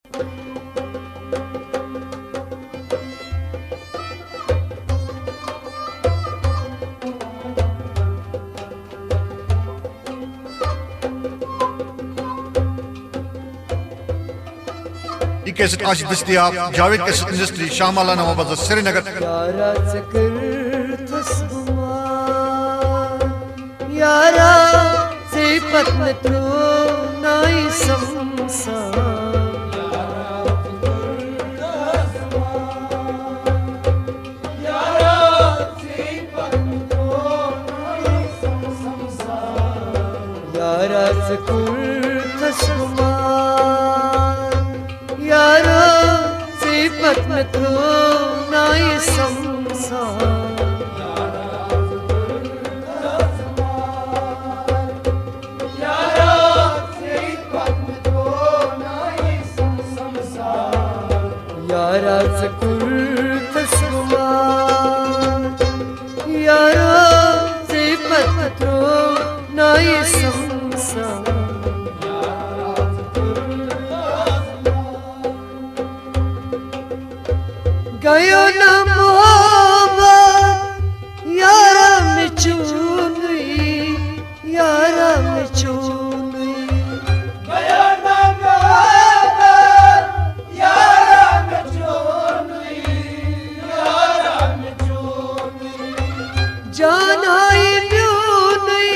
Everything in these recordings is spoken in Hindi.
ये कैसेट आज दस्तयाब जावेद कैसेट इंडस्ट्री शाहमाला नवाबाद श्रीनगर। यारा सिफत में तू नाई समसा यारा यारो सिफत में तू नाई समसा यारा यारो सिफत में तू नाई समसा गयो न मोहब्बत यारा में चूनी यारा में चूनी गयो न मोहब्बत यारा में चूनी यारा में चूनी जान आई म्यूनी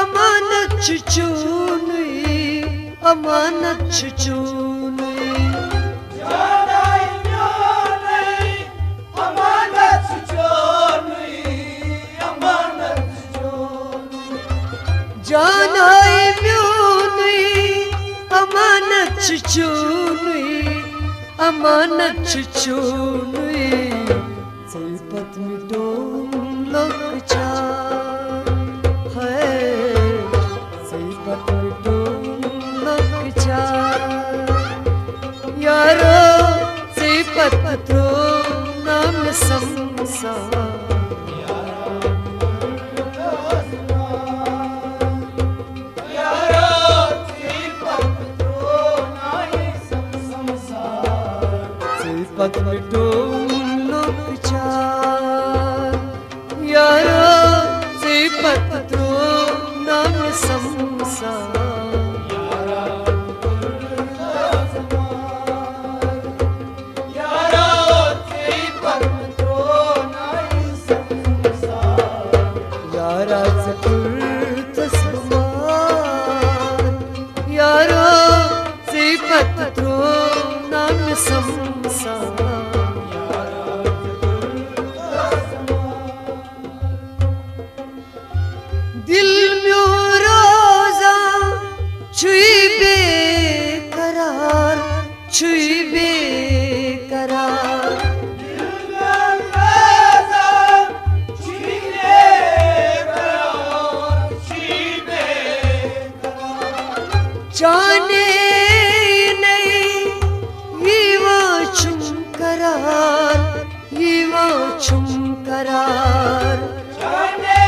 अमानत चूनी अमानत चूनी जान आई म्यूनी अमानत चूनी अमानत चूनी सिफत मिटो लोक चा है सिफत मिटो लोक चा यारो सिफत तो नाम समसा सिफत मिटो लोक चार यारो सिफत तो नाम समसा यारा यारो सिफत तो नाम समसा दिल में रोजा छुई बेकरार छुई बेकरार जाने नहीं ये वो चुम करार ये वो चुम करार जाने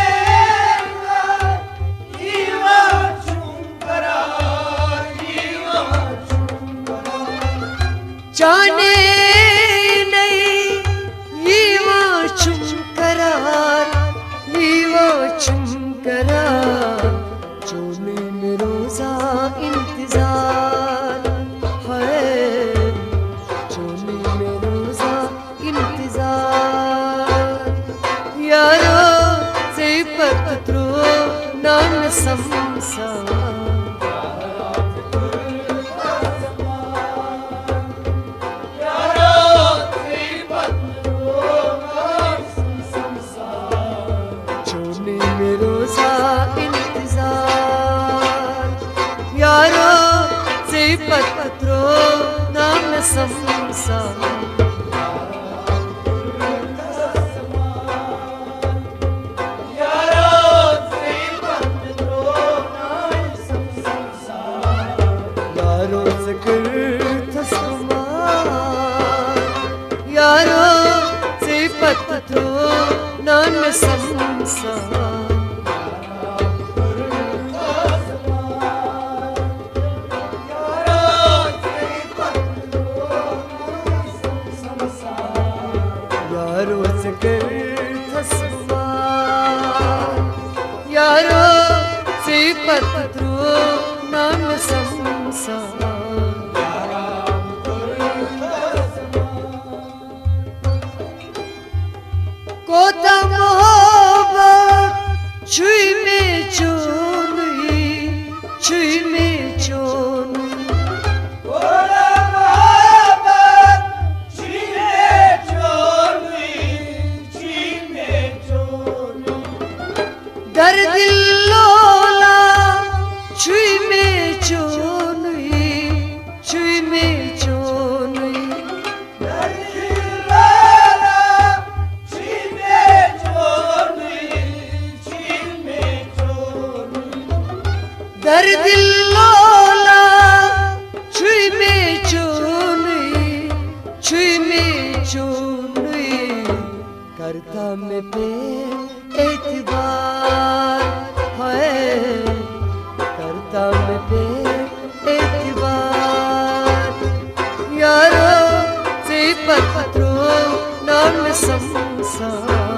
ये वो चुम करार ये वो चुम करार जाने नहीं ये वो चुम करार ये वो चुम करार चोली में रोजा इंतजार है चोली में रोजा इंतजार यारो सिफत तो नाम समसा चोली में रोजा इंतजार यारो सिफत तो नाम समसा यारो यारो सिफत तो नाम समसा श्रीनगर खसमा यारो से पत्रो नाम संसार कोता मोहब्बत छुई में चोनुई छुई में चोनुई कोरा मोहब्बत छीने चोरी दर दिल लोला छुई में चोनुई छुई में चोनुई दर दिल लोला छुई में चोनुई छुई में चोनुई करता में पे एतबार है करता में पे एतबार यारो से पत्रो नाम संसार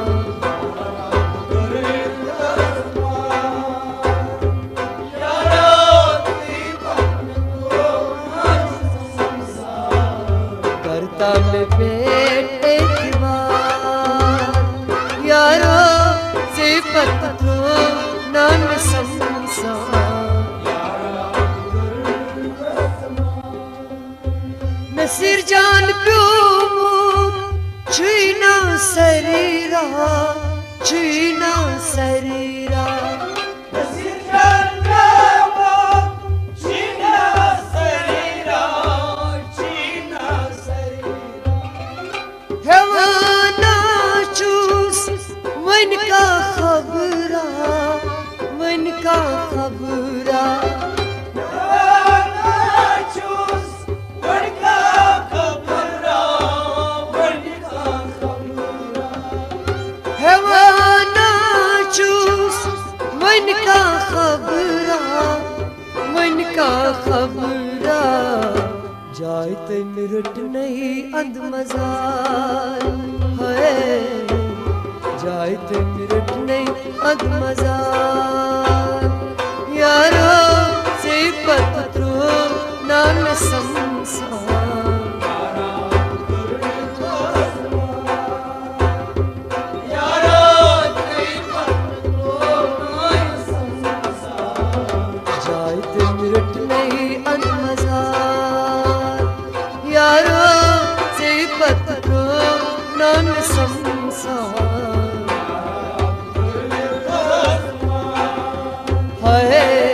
करता में पेट एतबार यारो से पत्रो नाम संसार नसीर जान प्यो छुई ना शरीरा छुई ना शरीरा हेवाना चूस मन का खबरा मन का खबरा हेवाना चूस मन का खबरा मन का खबरा जायत मिरट नहीं अंध मजार है जायत मिरट नहीं अंध मजार यारो से पत्रो नाम संसार जायत मिरट नहीं अंध मजार यारो से पत्रो नाम संसार है